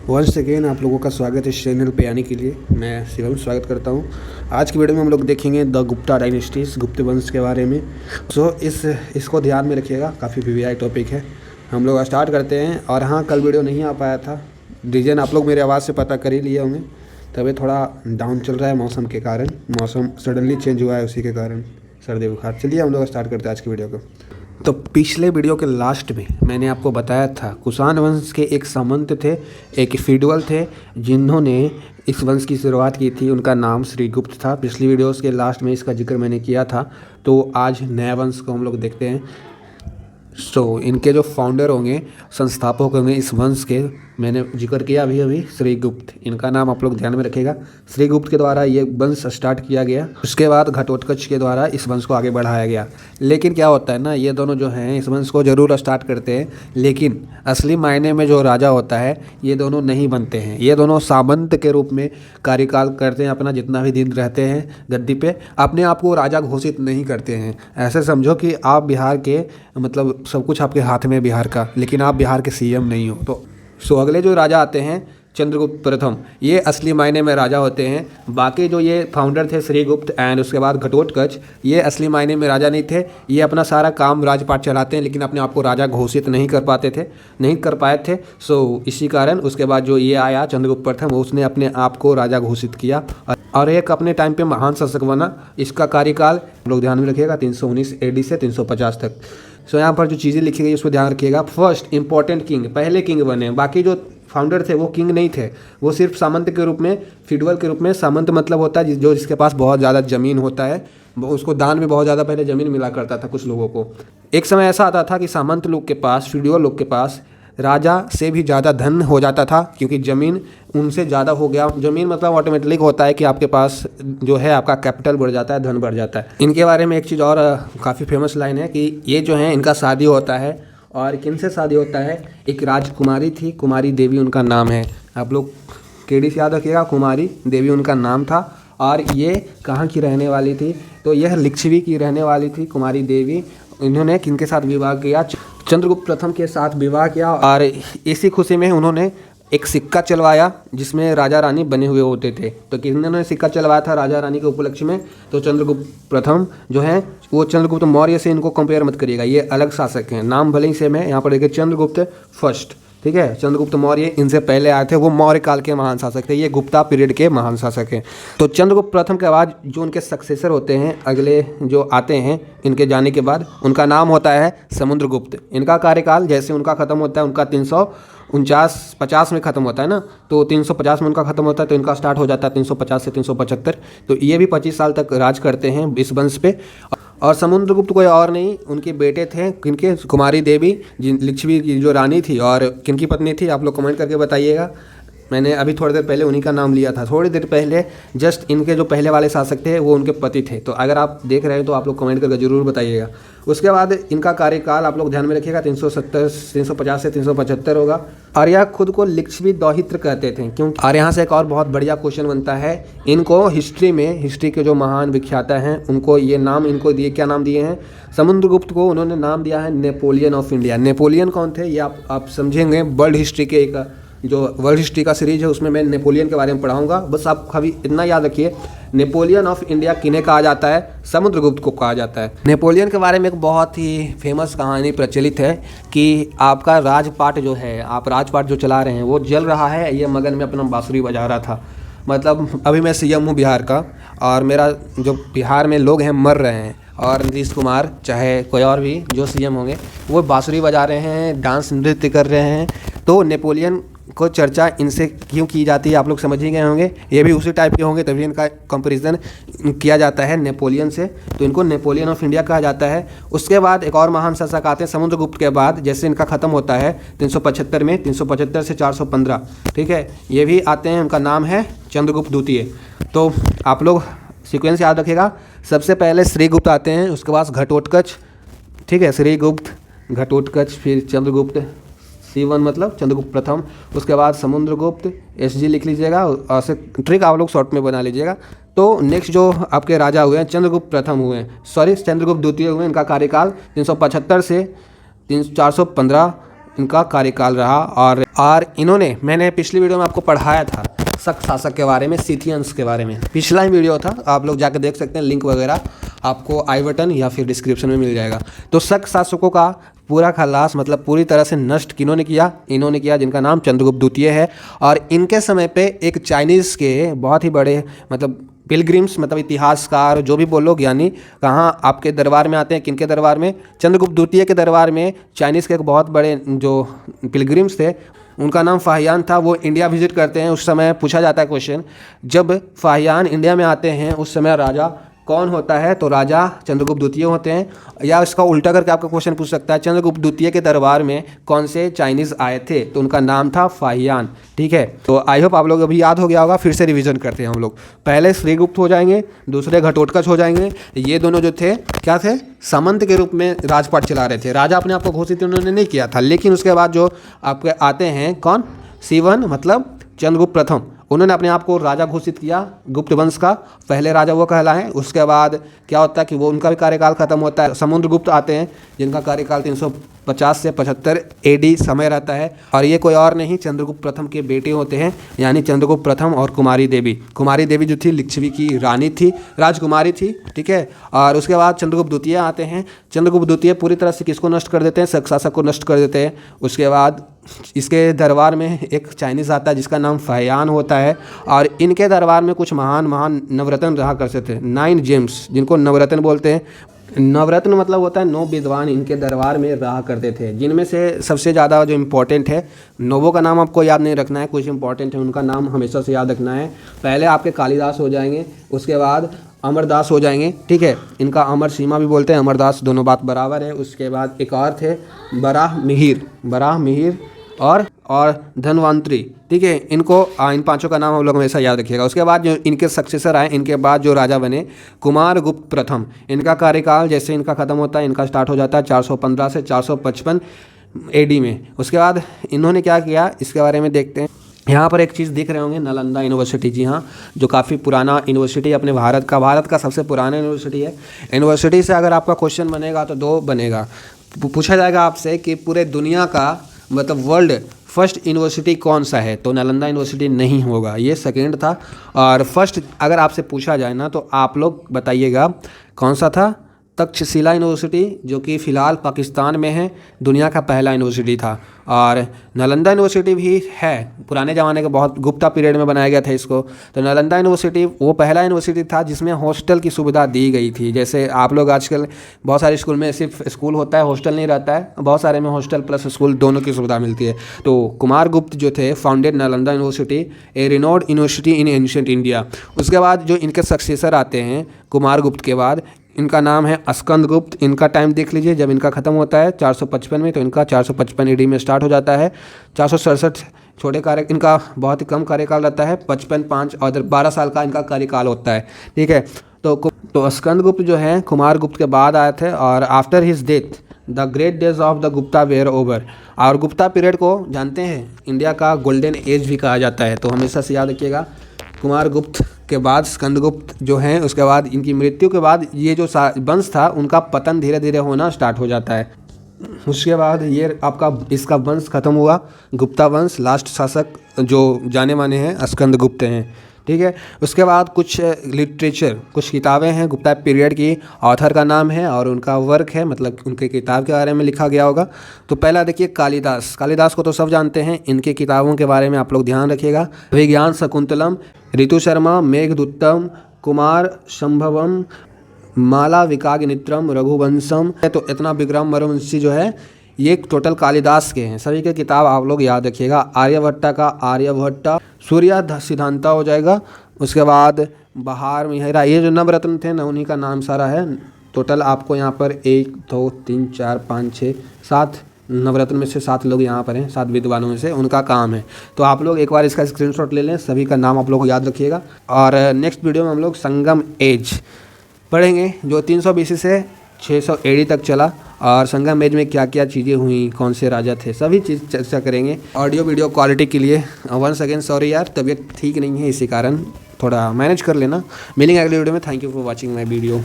Once again आप लोगों का स्वागत है इस चैनल पे आने के लिए। मैं शिवम स्वागत करता हूँ। आज की वीडियो में हम लोग देखेंगे द गुप्ता डायनेस्टीज, गुप्त वंश के बारे में। इसको ध्यान में रखिएगा, काफ़ी वीवीआई टॉपिक है। हम लोग स्टार्ट करते हैं। और हाँ, कल वीडियो नहीं आ पाया था, रीज़न आप लोग मेरे आवाज़ से पता कर ही लिए होंगे। तबीयत थोड़ा डाउन चल रहा है मौसम के कारण, मौसम सडनली चेंज हुआ है, उसी के कारण सर्दी बुखार। चलिए हम लोग स्टार्ट करते हैं आज की वीडियो को। तो पिछले वीडियो के लास्ट में मैंने आपको बताया था कुषाण वंश के एक सामंत थे, एक फीडवल थे, जिन्होंने इस वंश की शुरुआत की थी। उनका नाम श्रीगुप्त था। पिछली वीडियोस के लास्ट में इसका जिक्र मैंने किया था। तो आज नया वंश को हम लोग देखते हैं। इनके जो फाउंडर होंगे, संस्थापक होंगे इस वंश के, मैंने जिक्र किया अभी श्रीगुप्त। इनका नाम आप लोग ध्यान में रखिएगा। श्रीगुप्त के द्वारा ये वंश स्टार्ट किया गया। उसके बाद घटोत्कच के द्वारा इस वंश को आगे बढ़ाया गया। लेकिन क्या होता है ना, ये दोनों जो हैं इस वंश को जरूर स्टार्ट करते हैं, लेकिन असली मायने में जो राजा होता है ये दोनों नहीं बनते हैं। ये दोनों सामंत के रूप में कार्यकाल करते हैं। अपना जितना भी दिन रहते हैं गद्दी पे, अपने आप को राजा घोषित नहीं करते हैं। ऐसे समझो कि आप बिहार के, मतलब सब कुछ आपके हाथ में बिहार का, लेकिन आप बिहार के सीएम नहीं हो। तो अगले जो राजा आते हैं चंद्रगुप्त प्रथम, ये असली मायने में राजा होते हैं। बाकी जो ये फाउंडर थे श्रीगुप्त एंड उसके बाद घटोत्कच, ये असली मायने में राजा नहीं थे। ये अपना सारा काम राजपाट चलाते हैं, लेकिन अपने आप को राजा घोषित नहीं कर पाए थे। इसी कारण उसके बाद जो ये आया चंद्रगुप्त प्रथम, उसने अपने आप को राजा घोषित किया और एक अपने टाइम पे महान शासक बना। इसका कार्यकाल लोग ध्यान में रखिएगा 319 AD से 350 तक। यहाँ पर जो चीज़ें लिखी गई उसको ध्यान रखिएगा। फर्स्ट इंपॉर्टेंट किंग, पहले किंग बने। बाकी जो फाउंडर थे वो किंग नहीं थे, वो सिर्फ सामंत के रूप में, फीडवल के रूप में। सामंत मतलब होता है जो जिसके पास बहुत ज़्यादा ज़मीन होता है, उसको दान में बहुत ज़्यादा पहले ज़मीन मिला करता था कुछ लोगों को। एक समय ऐसा आता था कि सामंत लोग के पास, फीडवल लोग के पास राजा से भी ज़्यादा धन हो जाता था, क्योंकि ज़मीन उनसे ज़्यादा हो गया। ज़मीन मतलब ऑटोमेटिक होता है कि आपके पास जो है आपका कैपिटल बढ़ जाता है, धन बढ़ जाता है। इनके बारे में एक चीज़ और काफ़ी फेमस लाइन है कि ये जो है इनका शादी होता है। और किन से शादी होता है? एक राजकुमारी थी, कुमारी देवी उनका नाम है। आप लोग केडी से याद रखिएगा, कुमारी देवी उनका नाम था। और ये कहाँ की रहने वाली थी? तो यह लिच्छवी की रहने वाली थी कुमारी देवी। इन्होंने किनके साथ विवाह किया? चंद्रगुप्त प्रथम के साथ विवाह किया। और इसी खुशी में उन्होंने एक सिक्का चलवाया जिसमें राजा रानी बने हुए होते थे। तो किन्होंने सिक्का चलवाया था राजा रानी के उपलक्ष्य में? तो चंद्रगुप्त प्रथम जो है वो चंद्रगुप्त मौर्य से इनको कंपेयर मत करिएगा, ये अलग शासक हैं। नाम भले ही सेम है। यहाँ पर देखिए चंद्रगुप्त फर्स्ट, ठीक है। चंद्रगुप्त मौर्य इनसे पहले आए थे, वो मौर्य काल के महान शासक थे। ये गुप्ता पीरियड के महान शासक हैं। तो चंद्रगुप्त प्रथम के बाद जो उनके सक्सेसर होते हैं, अगले जो आते हैं इनके जाने के बाद, उनका नाम होता है समुद्रगुप्त। इनका कार्यकाल जैसे उनका खत्म होता है, उनका 349-50 में ख़त्म होता है ना, तो 350 में उनका ख़त्म होता है, तो इनका स्टार्ट हो जाता है 350 से 375। तो ये भी 25 साल तक राज करते हैं इस वंश पे। और समुद्रगुप्त कोई और नहीं, उनके बेटे थे किनके? कुमारी देवी, लिच्छवी की जो रानी थी। और किनकी पत्नी थी? आप लोग कमेंट करके बताइएगा। मैंने अभी थोड़ी देर पहले उन्हीं का नाम लिया था, थोड़ी देर पहले। जस्ट इनके जो पहले वाले शासक थे वो उनके पति थे। तो अगर आप देख रहे हैं तो आप लोग कमेंट करके जरूर बताइएगा। उसके बाद इनका कार्यकाल आप लोग ध्यान में रखिएगा 350 से 375 होगा। और यह खुद को लिच्छवी दौहित्र कहते थे, क्योंकि और यहाँ से एक और बहुत बढ़िया क्वेश्चन बनता है। इनको हिस्ट्री के जो महान विख्याता हैं उनको ये नाम इनको दिए, क्या नाम दिए हैं? समुद्रगुप्त को उन्होंने नाम दिया है नेपोलियन ऑफ इंडिया। नेपोलियन कौन थे ये आप समझेंगे वर्ल्ड हिस्ट्री के, एक जो वर्ल्ड हिस्ट्री का सीरीज है उसमें मैं नेपोलियन के बारे में पढ़ाऊंगा। बस आप कभी इतना याद रखिए, नेपोलियन ऑफ इंडिया किन्हें कहा जाता है? समुद्रगुप्त को कहा जाता है। नेपोलियन के बारे में एक बहुत ही फेमस कहानी प्रचलित है कि आपका राजपाट जो है, आप राजपाट जो चला रहे हैं वो जल रहा है, ये मगन में अपना बांसुरी बजा रहा था। मतलब अभी मैं सीएम हूँ बिहार का, और मेरा जो बिहार में लोग हैं मर रहे हैं, और नीतीश कुमार चाहे कोई और भी जो सीएम होंगे वो बांसुरी बजा रहे हैं, डांस नृत्य कर रहे हैं। तो नेपोलियन को चर्चा इनसे क्यों की जाती है आप लोग समझ ही गए होंगे। ये भी उसी टाइप के होंगे, तभी इनका कंपैरिजन किया जाता है नेपोलियन से। तो इनको नेपोलियन ऑफ इंडिया कहा जाता है। उसके बाद एक और महान शासक आते हैं समुद्रगुप्त के बाद, जैसे इनका ख़त्म होता है 375 में, 375 से 415, ठीक है। ये भी आते हैं, उनका नाम है चंद्रगुप्त द्वितीय। तो आप लोग सीक्वेंस याद रखिएगा। सबसे पहले श्रीगुप्त आते हैं, उसके बाद घटोत्कच, ठीक है, श्रीगुप्त, घटोत्कच, फिर चंद्रगुप्त, C1 मतलब चंद्रगुप्त प्रथम, उसके बाद समुद्रगुप्त, SG लिख लीजिएगा। और से ट्रिक आप लोग शॉर्ट में बना लीजिएगा। तो नेक्स्ट जो आपके राजा हुए हैं चंद्रगुप्त प्रथम हुए हैं, चंद्रगुप्त द्वितीय हुए। इनका कार्यकाल 375 से 415 इनका कार्यकाल रहा। और इन्होंने, मैंने पिछली वीडियो में आपको पढ़ाया था शक शासक के बारे में, सिथियंस के बारे में, पिछला ही वीडियो था, आप लोग जाकर देख सकते हैं, लिंक वगैरह आपको आई बटन या फिर डिस्क्रिप्शन में मिल जाएगा। तो शक शासकों का पूरा खलास मतलब पूरी तरह से नष्ट किन्होंने किया? इन्होंने किया, जिनका नाम चंद्रगुप्त द्वितीय है। और इनके समय पे एक चाइनीज़ के बहुत ही बड़े मतलब पिलग्रिम्स मतलब इतिहासकार जो भी बोलो ज्ञानी कहाँ आपके दरबार में आते हैं, किनके दरबार में? चंद्रगुप्त द्वितीय के दरबार में चाइनीज़ के एक बहुत बड़े जो पिलग्रिम्स थे, उनका नाम फाहियान था। वो इंडिया विजिट करते हैं। उस समय पूछा जाता है क्वेश्चन, जब फाहियान इंडिया में आते हैं उस समय राजा कौन होता है? तो राजा चंद्रगुप्त द्वितीय होते हैं। या इसका उल्टा करके आपका क्वेश्चन पूछ सकता है, चंद्रगुप्त द्वितीय के दरबार में कौन से चाइनीज़ आए थे? तो उनका नाम था फाहियान। ठीक है, तो आई होप आप लोग अभी याद हो गया होगा। फिर से रिवीजन करते हैं हम लोग। पहले श्रीगुप्त हो जाएंगे, दूसरे घटोत्कच हो जाएंगे। ये दोनों जो थे क्या थे? सामंत के रूप में राजपाट चला रहे थे। राजा अपने आप को घोषित उन्होंने नहीं किया था। लेकिन उसके बाद जो आपके आते हैं कौन? शिवन मतलब चंद्रगुप्त प्रथम, उन्होंने अपने आप को राजा घोषित किया गुप्त वंश का, पहले राजा वो कहलाए। उसके बाद क्या होता है कि वो उनका भी कार्यकाल खत्म होता है। समुद्रगुप्त आते हैं जिनका कार्यकाल 350 से 75 AD समय रहता है। और ये कोई और नहीं, चंद्रगुप्त प्रथम के बेटे होते हैं, यानी चंद्रगुप्त प्रथम और कुमारी देवी। कुमारी देवी जो थी लिच्छवी की रानी थी, राजकुमारी थी। ठीक है, और उसके बाद चंद्रगुप्त द्वितीय आते हैं। चंद्रगुप्त द्वितीय पूरी तरह से किसको नष्ट कर देते हैं? शक शासक को नष्ट कर देते हैं। उसके बाद इसके दरबार में एक चाइनीज़ आता है जिसका नाम फाहियान होता है। और इनके दरबार में कुछ महान नवरत्न रहा करते थे, 9 जेम्स, जिनको नवरत्न बोलते हैं। नवरत्न मतलब होता है 9 विद्वान इनके दरबार में रहा करते थे, जिनमें से सबसे ज़्यादा जो इम्पोर्टेंट है, नौवों का नाम आपको याद नहीं रखना है, कुछ इंपॉर्टेंट है उनका नाम हमेशा से याद रखना है। पहले आपके कालिदास हो जाएंगे, उसके बाद अमरदास हो जाएंगे। ठीक है, इनका अमर सीमा भी बोलते हैं, अमरदास, दोनों बात बराबर है। उसके बाद एक और थे बराह मिहिर और धनवंतरी। ठीक है, इनको इन पांचों का नाम हम लोग हमेशा याद रखिएगा। उसके बाद जो इनके सक्सेसर आए, इनके बाद जो राजा बने कुमार गुप्त प्रथम, इनका कार्यकाल जैसे इनका ख़त्म होता है, इनका स्टार्ट हो जाता है 415 से 455 AD में। उसके बाद इन्होंने क्या किया इसके बारे में देखते हैं। यहाँ पर एक चीज़ दिख रहे होंगे, नालंदा यूनिवर्सिटी, जी हाँ, जो काफ़ी पुराना यूनिवर्सिटी अपने भारत का सबसे पुराना यूनिवर्सिटी है। यूनिवर्सिटी से अगर आपका क्वेश्चन बनेगा तो 2 बनेगा। पूछा जाएगा आपसे कि पूरे दुनिया का मतलब वर्ल्ड फर्स्ट यूनिवर्सिटी कौन सा है? तो नालंदा यूनिवर्सिटी नहीं होगा, ये सेकेंड था। और फर्स्ट अगर आपसे पूछा जाए ना तो आप लोग बताइएगा कौन सा था? तक्षशिला यूनिवर्सिटी, जो कि फ़िलहाल पाकिस्तान में है, दुनिया का पहला यूनिवर्सिटी था। और नालंदा यूनिवर्सिटी भी है, पुराने ज़माने के बहुत गुप्ता पीरियड में बनाया गया था इसको। तो नालंदा यूनिवर्सिटी वो पहला यूनिवर्सिटी था जिसमें हॉस्टल की सुविधा दी गई थी। जैसे आप लोग आजकल बहुत सारे स्कूल में सिर्फ स्कूल होता है, हॉस्टल नहीं रहता है, बहुत सारे में हॉस्टल प्लस स्कूल दोनों की सुविधा मिलती है। तो कुमार गुप्त जो थे फाउंडेड नालंदा यूनिवर्सिटी, ए रिनोड यूनिवर्सिटी इन एंशिएंट इंडिया। उसके बाद जो इनके सक्सेसर आते हैं कुमार गुप्त के बाद, इनका नाम है स्कंद गुप्त। इनका टाइम देख लीजिए, जब इनका ख़त्म होता है 455 में, तो इनका 455 AD में स्टार्ट हो जाता है। 467 छोटे कार्य, इनका बहुत ही कम कार्यकाल रहता है, 55, 5 और 12 साल का इनका कार्यकाल होता है। ठीक है, तो स्कंद गुप्त जो है कुमार गुप्त के बाद आए थे। और after his death the great days of the Gupta were over. और गुप्ता पीरियड को जानते हैं इंडिया का गोल्डन एज भी कहा जाता है, तो हमेशा से याद रखिएगा। कुमार गुप्त के बाद स्कंदगुप्त जो हैं, उसके बाद इनकी मृत्यु के बाद ये जो वंश था उनका पतन धीरे धीरे होना स्टार्ट हो जाता है। उसके बाद ये आपका इसका वंश खत्म हुआ, गुप्ता वंश। लास्ट शासक जो जाने माने हैं स्कंदगुप्त हैं। ठीक है, उसके बाद कुछ लिटरेचर, कुछ किताबें हैं गुप्ता पीरियड की, ऑथर का नाम है और उनका वर्क है, मतलब उनके किताब के बारे में लिखा गया होगा। तो पहला देखिए कालिदास। कालिदास को तो सब जानते हैं, इनके किताबों के बारे में आप लोग ध्यान रखिएगा। विज्ञान शकुंतलम, ऋतु शर्मा, मेघदूतम, कुमार संभवम, माला विकाग्नित्रम, रघुवंशम। तो इतना विक्रम मरुवंशी जो है ये टोटल कालिदास के हैं। सभी के किताब आप लोग याद रखिएगा। आर्यभट्टा का आर्यभट्ट, सूर्य सिद्धांता हो जाएगा। उसके बाद बहार मिहिरा, ये जो नवरत्न थे ना उन्हीं का नाम सारा है। टोटल आपको यहाँ पर 1 2 3 4 5 6 7 नवरत्न में से 7 लोग यहाँ पर हैं, 7 विद्वानों में से उनका काम है। तो आप लोग एक बार इसका स्क्रीनशॉट ले लें, सभी का नाम आप लोग को याद रखिएगा। और नेक्स्ट वीडियो में हम लोग संगम एज पढ़ेंगे जो 300 BC से 600 AD तक चला, और संगम एज में क्या क्या चीज़ें हुई, कौन से राजा थे, सभी चीज़ चर्चा करेंगे। ऑडियो वीडियो क्वालिटी के लिए वंस अगेन सॉरी यार, तबीयत ठीक नहीं है, इसी कारण थोड़ा मैनेज कर लेना। मिलेंगे अगले वीडियो में। Thank you for watching my video.